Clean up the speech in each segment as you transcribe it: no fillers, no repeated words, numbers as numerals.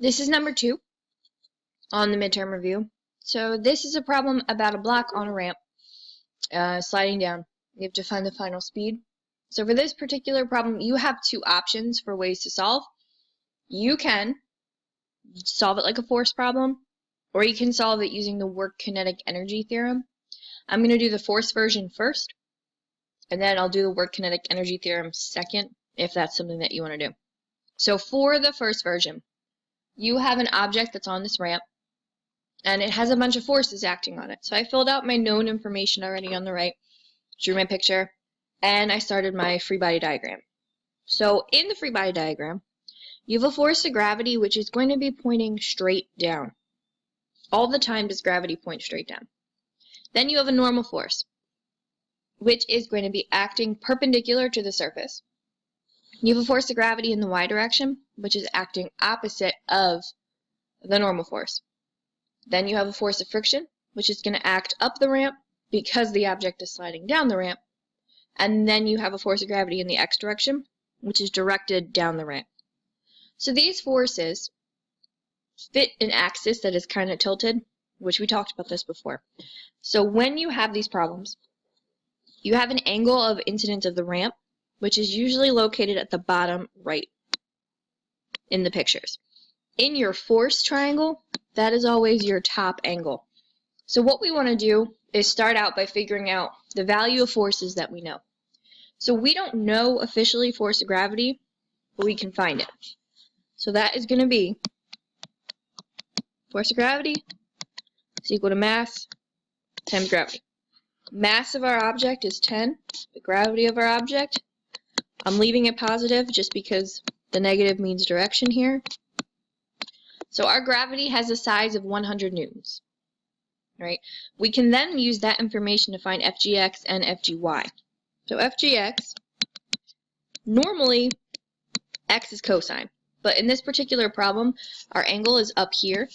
This is number 2 on the midterm review. So this is a problem about a block on a ramp sliding down. You have to find the final speed. So for this particular problem, you have 2 options for ways to solve. You can solve it like a force problem, or you can solve it using the work kinetic energy theorem. I'm going to do the force version first, and then I'll do the work kinetic energy theorem second, if that's something that you want to do. So for the first version, you have an object that's on this ramp, and it has a bunch of forces acting on it. So I filled out my known information already on the right, drew my picture, and I started my free body diagram. So in the free body diagram, you have a force of gravity which is going to be pointing straight down. All the time does gravity point straight down. Then you have a normal force, which is going to be acting perpendicular to the surface. You have a force of gravity in the y direction, which is acting opposite of the normal force. Then you have a force of friction, which is going to act up the ramp because the object is sliding down the ramp. And then you have a force of gravity in the x direction, which is directed down the ramp. So these forces fit an axis that is kind of tilted, which we talked about this before. So when you have these problems, you have an angle of incidence of the ramp, which is usually located at the bottom right in the pictures. In your force triangle, that is always your top angle. So what we want to do is start out by figuring out the value of forces that we know. So we don't know officially force of gravity, but we can find it. So that is going to be force of gravity is equal to mass times gravity. Mass of our object is 10. The gravity of our object, I'm leaving it positive just because the negative means direction here. So our gravity has a size of 100 newtons. Right? We can then use that information to find FGX and FGY. So FGX, normally x is cosine, but in this particular problem, our angle is up here,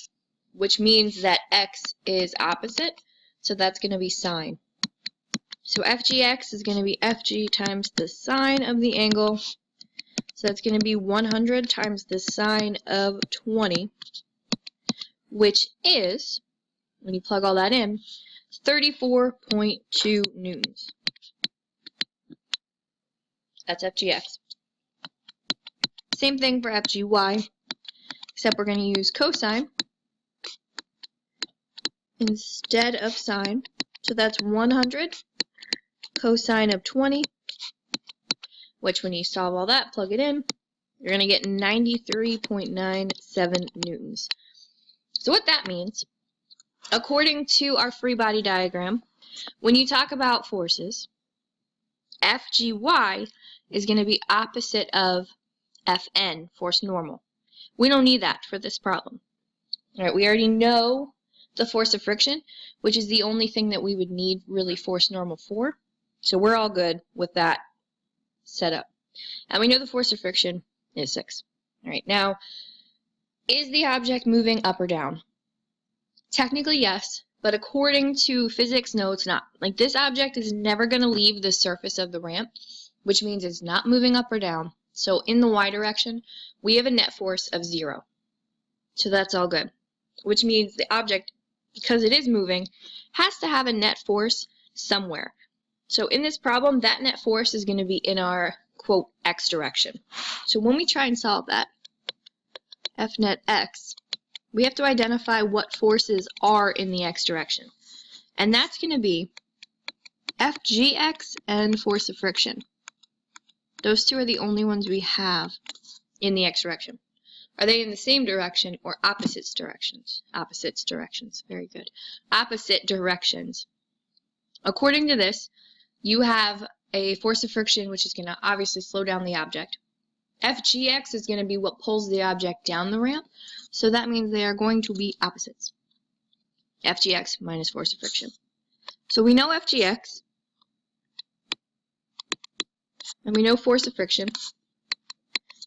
which means that x is opposite, so that's going to be sine. So FGX is going to be FG times the sine of the angle, so that's going to be 100 times the sine of 20, which is, when you plug all that in, 34.2 newtons. That's FGX. Same thing for FGY, except we're going to use cosine instead of sine. So that's 100 cosine of 20, which when you solve all that, plug it in, you're going to get 93.97 newtons. So what that means, according to our free body diagram, when you talk about forces, FGY is going to be opposite of FN, force normal. We don't need that for this problem. All right, we already know the force of friction, which is the only thing that we would need really force normal for. So we're all good with that setup. And we know the force of friction is 6. All right, now, is the object moving up or down? Technically, yes, but according to physics, no, it's not. Like, this object is never going to leave the surface of the ramp, which means it's not moving up or down. So in the y direction, we have a net force of 0. So that's all good, which means the object, because it is moving, has to have a net force somewhere. So in this problem, that net force is going to be in our, quote, x direction. So when we try and solve that, F net x, we have to identify what forces are in the x direction. And that's going to be FGX and force of friction. Those two are the only ones we have in the x direction. Are they in the same direction or opposite directions? Opposite directions. Very good. Opposite directions. According to this, you have a force of friction which is going to obviously slow down the object. FGX is going to be what pulls the object down the ramp, so that means they are going to be opposites. FGX minus force of friction. So we know FGX, and we know force of friction.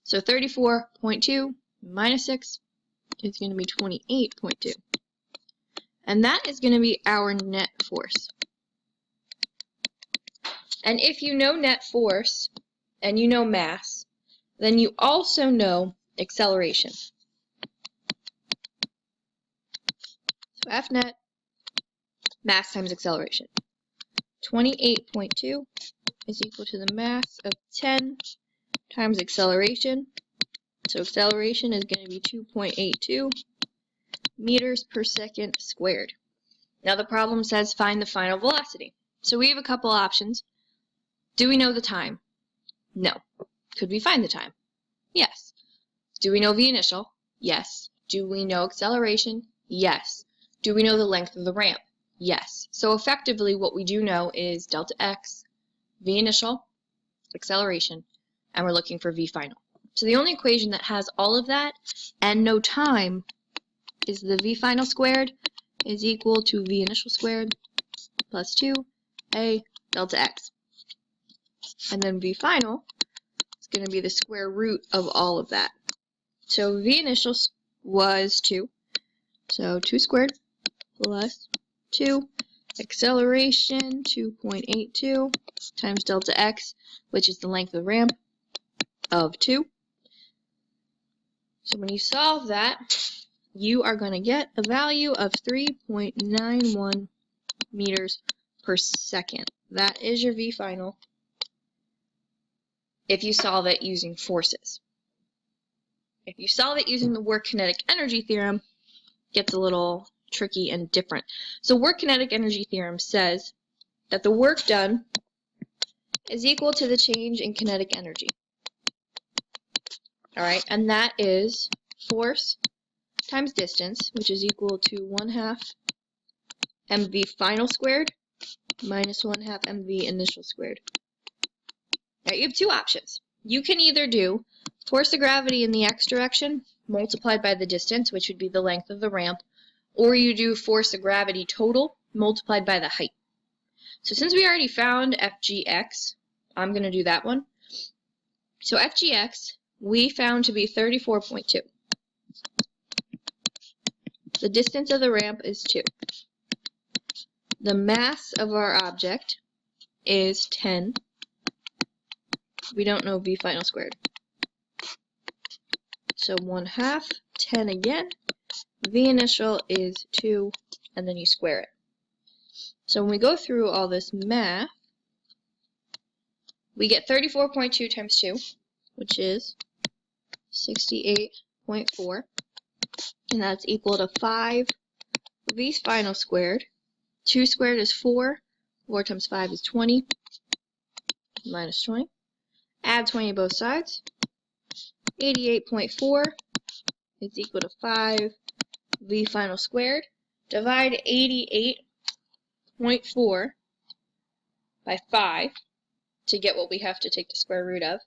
So 34.2 minus 6 is going to be 28.2. And that is going to be our net force. And if you know net force, and you know mass, then you also know acceleration. F net mass times acceleration. 28.2 is equal to the mass of 10 times acceleration. So acceleration is going to be 2.82 meters per second squared. Now the problem says find the final velocity. So we have a couple options. Do we know the time? No. Could we find the time? Yes. Do we know v initial? Yes. Do we know acceleration? Yes. Do we know the length of the ramp? Yes. So effectively what we do know is delta x, v initial, acceleration, and we're looking for v final. So the only equation that has all of that and no time is the v final squared is equal to v initial squared plus 2a delta x. And then v final is going to be the square root of all of that. So v initial was 2. So 2 squared plus 2. Acceleration 2.82 times delta x, which is the length of the ramp, of 2. So when you solve that, you are going to get a value of 3.91 meters per second. That is your v final if you solve it using forces. If you solve it using the work kinetic energy theorem, it gets a little tricky and different. So work kinetic energy theorem says that the work done is equal to the change in kinetic energy. Alright, and that is force times distance, which is equal to 1/2 mv final squared minus 1/2 mv initial squared. Now you have two options. You can either do force of gravity in the x direction multiplied by the distance, which would be the length of the ramp, or you do force of gravity total multiplied by the height. So since we already found FGX, I'm going to do that one. So FGX we found to be 34.2. The distance of the ramp is 2. The mass of our object is 10. We don't know v final squared. So 1/2, 10 again. V initial is 2, and then you square it. So when we go through all this math, we get 34.2 times 2, which is 68.4. And that's equal to 5 v final squared. 2 squared is 4. 4 times 5 is 20. Minus 20. Add 20 both sides. 88.4 is equal to 5 v final squared. Divide 88.4 by 5 to get what we have to take the square root of.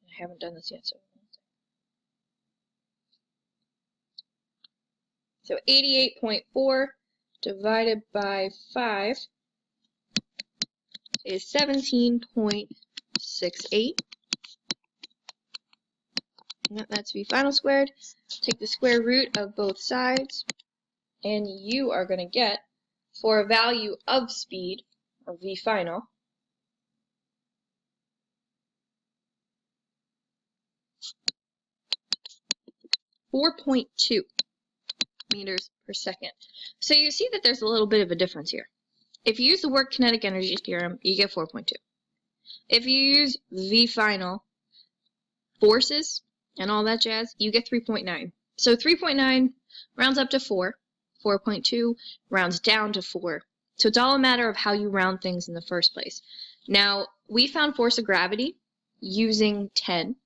I haven't done this yet, so 88.4 divided by 5 is 17.68. And that's v final squared. Take the square root of both sides, and you are going to get, for a value of speed, or v final, .2 meters per second. So you see that there's a little bit of a difference here. If you use the work kinetic energy theorem, you get 4.2. If you use v final forces and all that jazz, you get 3.9. So 3.9 rounds up to 4. 4.2 rounds down to 4. So it's all a matter of how you round things in the first place. Now, we found force of gravity using 10.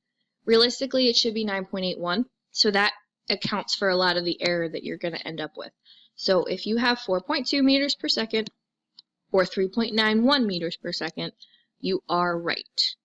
Realistically, it should be 9.81. So that accounts for a lot of the error that you're going to end up with. So if you have 4.2 meters per second or 3.91 meters per second, you are right.